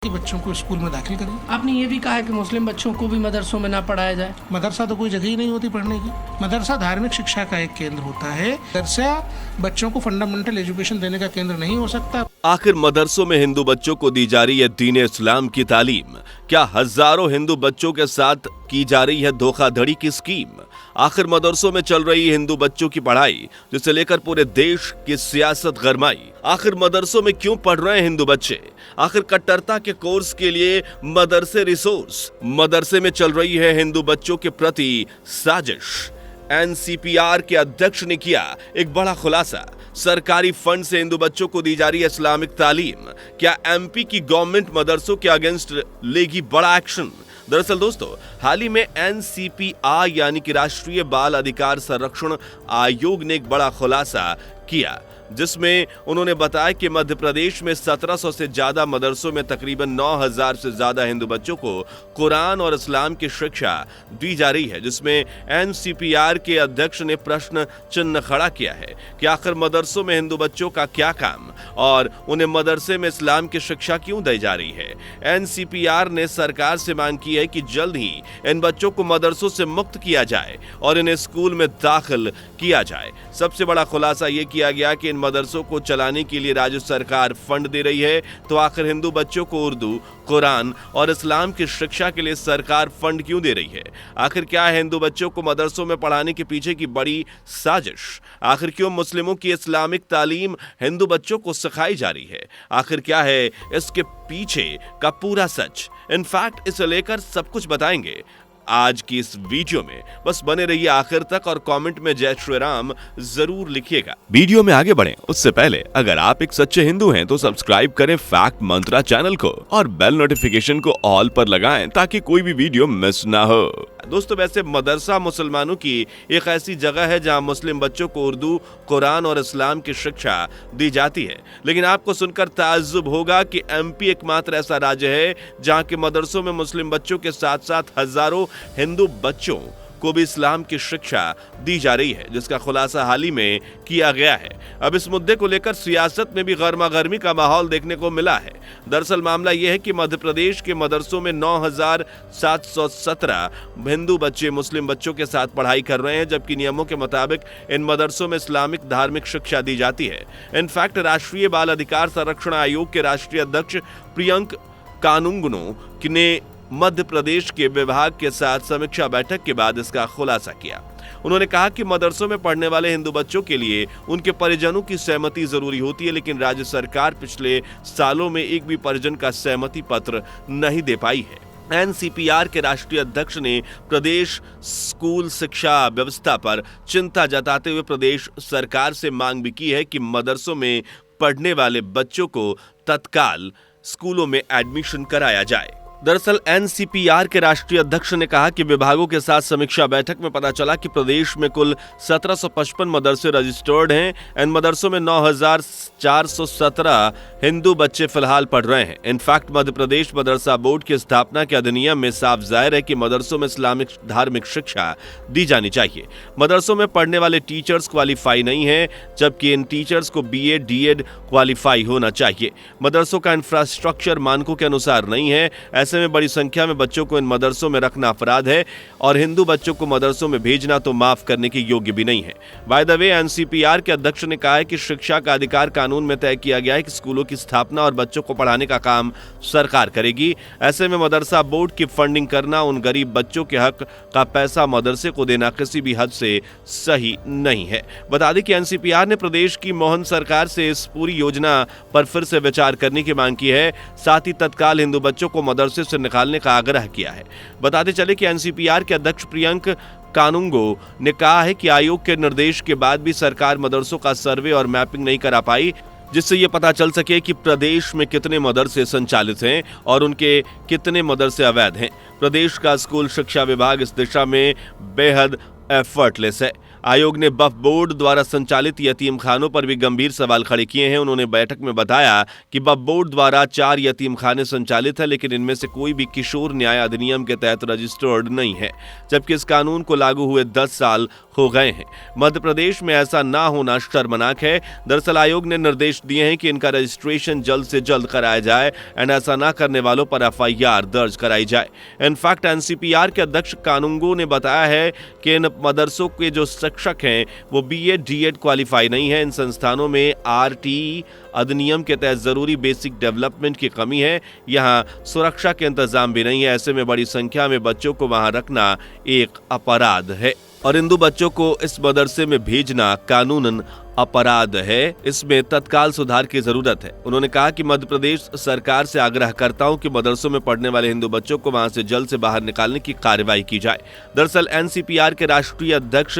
कि बच्चों को स्कूल में दाखिल करें। आपने ये भी कहा है कि मुस्लिम बच्चों को भी मदरसों में ना पढ़ाया जाए। मदरसा तो कोई जगह ही नहीं होती पढ़ने की। मदरसा धार्मिक शिक्षा का एक केंद्र होता है। मदरसा बच्चों को फंडामेंटल एजुकेशन देने का केंद्र नहीं हो सकता। आखिर मदरसों में हिंदू बच्चों को दी जा रही है दीन इस्लाम की तालीम? क्या हजारों हिंदू बच्चों के साथ की जा रही है धोखाधड़ी की स्कीम? आखिर मदरसों में चल रही हिंदू बच्चों की पढ़ाई, जिसे लेकर पूरे देश की सियासत गरमाई। आखिर मदरसों में क्यों पढ़ रहे हैं हिंदू बच्चे? आखिर कट्टरता के कोर्स के लिए मदरसे रिसोर्स? मदरसे में चल रही है हिंदू बच्चों के प्रति साजिश। एनसीपीआर के अध्यक्ष ने किया एक बड़ा खुलासा। सरकारी फंड से हिंदू बच्चों को दी जा रही है इस्लामिक तालीम। क्या एमपी की गवर्नमेंट मदरसों के अगेंस्ट लेगी बड़ा एक्शन? दरअसल दोस्तों, हाल ही में एनसीपीआर यानी कि राष्ट्रीय बाल अधिकार संरक्षण आयोग ने एक बड़ा खुलासा किया, जिसमें उन्होंने बताया कि मध्य प्रदेश में 1700 से ज्यादा मदरसों में तकरीबन 9000 से ज्यादा हिंदू बच्चों को कुरान और इस्लाम की शिक्षा दी जा रही है, जिसमें एनसीपीआर के अध्यक्ष ने प्रश्न चिन्ह खड़ा किया है कि आखिर मदरसों में हिंदू बच्चों का क्या काम और उन्हें मदरसे में इस्लाम की शिक्षा क्यों दी जा रही है। एनसीपीआर ने सरकार से मांग की है कि जल्द ही इन बच्चों को मदरसों से मुक्त किया जाए और इन्हें स्कूल में दाखिल किया जाए। सबसे बड़ा खुलासा यह किया गया कि इन मदरसों को चलाने के लिए राज्य सरकार फंड दे रही है, तो आखिर हिंदू बच्चों को उर्दू, कुरान और इस्लाम की शिक्षा के लिए सरकार फंड क्यों दे रही है? आखिर क्या है हिंदू बच्चों को मदरसों में पढ़ाने के पीछे की बड़ी साजिश? आखिर क्यों मुस्लिमों की इस्लामिक तालीम हिंदू बच्चों को सिखाई जा रही है? आखिर क्या है इसके पीछे का पूरा सच? इनफैक्ट इसे लेकर सब कुछ बताएंगे आज की इस वीडियो में। बस बने रहिए आखिर तक और कमेंट में जय श्री राम जरूर लिखिएगा। वीडियो में आगे बढ़ें उससे पहले अगर आप एक सच्चे हिंदू हैं तो सब्सक्राइब करें फैक्ट मंत्रा चैनल को और बेल नोटिफिकेशन को ऑल पर लगाएं ताकि कोई भी वीडियो मिस ना हो। दोस्तों, वैसे मदरसा मुसलमानों की एक ऐसी जगह है जहां मुस्लिम बच्चों को उर्दू, कुरान और इस्लाम की शिक्षा दी जाती है, लेकिन आपको सुनकर ताज्जुब होगा कि एमपी एकमात्र ऐसा राज्य है जहां के मदरसों में मुस्लिम बच्चों के साथ साथ हजारों हिंदू बच्चों को भी इस्लाम की शिक्षा दी जा रही है, जिसका खुलासा हाल ही में किया गया है। अब इस मुद्दे को लेकर सियासत में भी गर्मा गर्मी का माहौल देखने को मिला है। दरअसल मामला यह है कि मध्य प्रदेश के मदरसों में 9717 हिंदू बच्चे मुस्लिम बच्चों के साथ पढ़ाई कर रहे हैं, जबकि नियमों के मुताबिक इन मदरसों में इस्लामिक धार्मिक शिक्षा दी जाती है। इनफैक्ट राष्ट्रीय बाल अधिकार संरक्षण आयोग के राष्ट्रीय अध्यक्ष प्रियंक कानूनगो ने मध्य प्रदेश के विभाग के साथ समीक्षा बैठक के बाद इसका खुलासा किया। उन्होंने कहा कि मदरसों में पढ़ने वाले हिंदू बच्चों के लिए उनके परिजनों की सहमति जरूरी होती है, लेकिन राज्य सरकार पिछले सालों में एक भी परिजन का सहमति पत्र नहीं दे पाई है। एनसीपीआर के राष्ट्रीय अध्यक्ष ने प्रदेश स्कूल शिक्षा व्यवस्था पर चिंता जताते हुए प्रदेश सरकार से मांग भी की है कि मदरसों में पढ़ने वाले बच्चों को तत्काल स्कूलों में एडमिशन कराया जाए। दरअसल एनसीपीआर के राष्ट्रीय अध्यक्ष ने कहा कि विभागों के साथ समीक्षा बैठक में पता चला कि प्रदेश में कुल 1755 मदरसे रजिस्टर्ड हैं। इन मदरसों में 9417 हिंदू बच्चे फिलहाल पढ़ रहे हैं। इनफैक्ट मध्य प्रदेश मदरसा बोर्ड की स्थापना के अधिनियम में साफ जाहिर है कि मदरसों में इस्लामिक धार्मिक शिक्षा दी जानी चाहिए। मदरसों में पढ़ने वाले टीचर्स क्वालिफाई नहीं है, जबकि इन टीचर्स को बीएड, डीएड क्वालिफाई होना चाहिए। मदरसों का इंफ्रास्ट्रक्चर मानकों के अनुसार नहीं है। ऐसे में बड़ी संख्या में बच्चों को इन मदरसों में रखना अपराध है और हिंदू बच्चों को मदरसों में भेजना तो माफ करने के योग्य भी नहीं है। बाय द वे, एनसीपीआर के अध्यक्ष ने कहा है कि शिक्षा का अधिकार कानून में तय किया गया है कि स्कूलों की स्थापना और बच्चों को पढ़ाने का काम सरकार करेगी। ऐसे में मदरसा बोर्ड की फंडिंग करना, उन गरीब बच्चों के हक का पैसा मदरसे को देना किसी भी हद से सही नहीं है। बता दें कि एनसीपीआर ने प्रदेश की मोहन सरकार से इस पूरी योजना पर फिर से विचार करने की मांग की है, साथ ही तत्काल हिंदू बच्चों को मदरसे से निकालने का आग्रह किया है। बताते चले कि एनसीपीआर के अध्यक्ष प्रियंक कानूनगो ने कहा है कि आयोग के निर्देश के बाद भी सरकार मदरसों का सर्वे और मैपिंग नहीं करा पाई, जिससे ये पता चल सके कि प्रदेश में कितने मदरसे संचालित हैं और उनके कितने मदरसे अवैध हैं। प्रदेश का स्कूल शिक्षा विभाग इस दिशा में बेहद एफर्टलेस है। आयोग ने वक्फ बोर्ड द्वारा संचालित यतीम खानों पर भी गंभीर सवाल खड़े किए हैं। उन्होंने बैठक में बताया कि वक्फ बोर्ड द्वारा 4 यतीम खाने संचालित है, लेकिन इनमें से कोई भी किशोर न्याय अधिनियम के तहत रजिस्टर्ड नहीं है, जबकि इस कानून को लागू हुए 10 साल हो गए हैं। मध्य प्रदेश में ऐसा ना होना शर्मनाक है। दरअसल आयोग ने निर्देश दिए हैं कि इनका रजिस्ट्रेशन जल्द से जल्द कराया जाए एंड ऐसा ना करने वालों पर FIR दर्ज कराई जाए। इनफैक्ट NCPR के अध्यक्ष कानूंगो ने बताया है कि इन मदरसों के जो शिक्षक हैं वो BEd DEd क्वालिफाई नहीं है। इन संस्थानों में RTE अधिनियम के तहत जरूरी बेसिक डेवलपमेंट की कमी है। यहाँ सुरक्षा के इंतजाम भी नहीं है। ऐसे में बड़ी संख्या में बच्चों को वहां रखना एक अपराध है और हिंदू बच्चों को इस मदरसे में भेजना कानूनन अपराध है। इसमें तत्काल सुधार की जरूरत है। उन्होंने कहा कि मध्य प्रदेश सरकार से आग्रह करता हूं कि मदरसों में पढ़ने वाले हिंदू बच्चों को वहां से जल्द से बाहर निकालने की कार्रवाई की जाए। दरअसल NCPR के राष्ट्रीय अध्यक्ष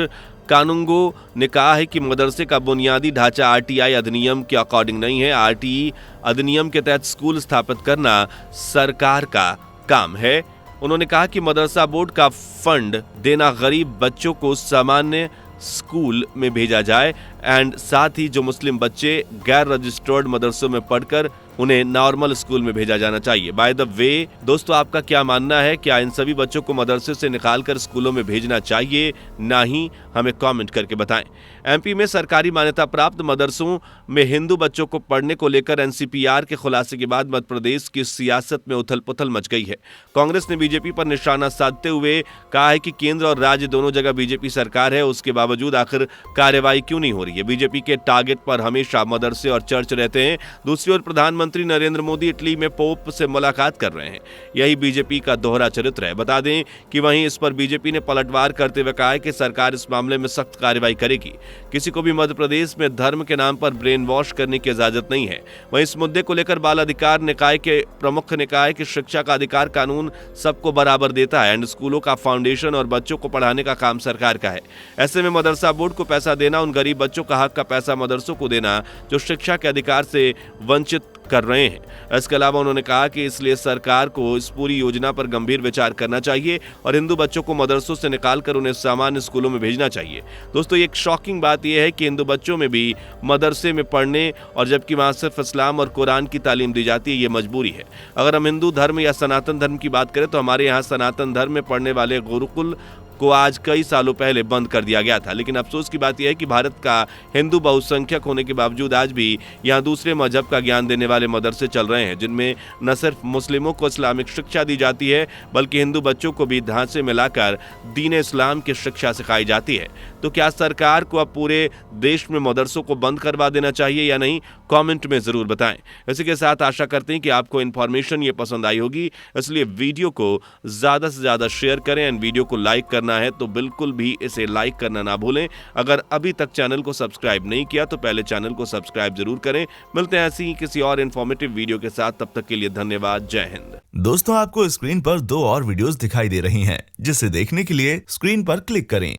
कानूंगो ने कहा है कि मदरसे का बुनियादी ढांचा RTI अधिनियम के अकॉर्डिंग नहीं है। RTE अधिनियम के तहत स्कूल स्थापित करना सरकार का काम है। उन्होंने कहा कि मदरसा बोर्ड का फंड देना गरीब बच्चों को सामान्य स्कूल में भेजा जाए एंड साथ ही जो मुस्लिम बच्चे गैर रजिस्टर्ड मदरसों में पढ़कर उन्हें नॉर्मल स्कूल में भेजा जाना चाहिए। बाय द वे दोस्तों, आपका क्या मानना है? क्या इन सभी बच्चों को मदरसे से निकालकर स्कूलों में भेजना चाहिए? ना ही हमें कमेंट करके बताएं। MP में सरकारी मान्यता प्राप्त मदरसों में हिंदू बच्चों को पढ़ने को लेकर NCPR के खुलासे के बाद मध्य प्रदेश की सियासत में उथल पुथल मच गई है। कांग्रेस ने बीजेपी पर निशाना साधते हुए कहा है कि केंद्र और राज्य दोनों जगह बीजेपी सरकार है, उसके बावजूद आखिर कार्रवाई क्यों नहीं हो रही है? बीजेपी के टारगेट पर हमेशा मदरसे और चर्च रहते हैं। दूसरी ओर प्रधानमंत्री नरेंद्र मोदी इटली में पोप से मुलाकात कर रहे हैं। यही बीजेपी का दोहरा चरित्र है। बता दें कि वहीं इस पर बीजेपी ने पलटवार करते हुए कहा है कि सरकार इस मामले में सख्त कार्रवाई करेगी। किसी को भी मध्य प्रदेश में धर्म के नाम पर ब्रेन वॉश करने की इजाजत नहीं है। वहीं इस मुद्दे को लेकर बाल अधिकार निकाय के प्रमुख ने कहा है कि शिक्षा का अधिकार कानून सबको बराबर देता है एंड स्कूलों का फाउंडेशन और बच्चों को पढ़ाने का काम सरकार का है। ऐसे में मदरसा बोर्ड को पैसा देना, उन गरीब बच्चों का हक का पैसा मदरसों को देना जो शिक्षा के अधिकार से वंचित कर रहे हैं। इसके अलावा उन्होंने कहा कि इसलिए सरकार को इस पूरी योजना पर गंभीर विचार करना चाहिए और हिंदू बच्चों को मदरसों से निकालकर उन्हें सामान्य स्कूलों में भेजना चाहिए। दोस्तों, एक शॉकिंग बात यह है कि हिंदू बच्चों में भी मदरसे में पढ़ने और जबकि वहां सिर्फ इस्लाम और कुरान की तालीम दी जाती है, ये मजबूरी है। अगर हम हिंदू धर्म या सनातन धर्म की बात करें तो हमारे यहाँ सनातन धर्म में पढ़ने वाले गुरुकुल को आज कई सालों पहले बंद कर दिया गया था। लेकिन अफसोस की बात यह है कि भारत का हिंदू बहुसंख्यक होने के बावजूद आज भी यहाँ दूसरे मजहब का ज्ञान देने वाले मदरसे चल रहे हैं, जिनमें न सिर्फ मुस्लिमों को इस्लामिक शिक्षा दी जाती है बल्कि हिंदू बच्चों को भी ढांचे में लाकर दीन इस्लाम की शिक्षा सिखाई जाती है। तो क्या सरकार को अब पूरे देश में मदरसों को बंद करवा देना चाहिए या नहीं? कमेंट में जरूर बताएं। इसी के साथ आशा करते हैं कि आपको इन्फॉर्मेशन ये पसंद आई होगी, इसलिए वीडियो को ज्यादा से ज्यादा शेयर करें एंड वीडियो को लाइक करना है तो बिल्कुल भी इसे लाइक करना ना भूलें। अगर अभी तक चैनल को सब्सक्राइब नहीं किया तो पहले चैनल को सब्सक्राइब जरूर करें। मिलते हैं ऐसी ही किसी और इन्फॉर्मेटिव वीडियो के साथ, तब तक के लिए धन्यवाद। जय हिंद। दोस्तों, आपको स्क्रीन पर 2 और वीडियोस दिखाई दे रही हैं, जिसे देखने के लिए स्क्रीन पर क्लिक करें।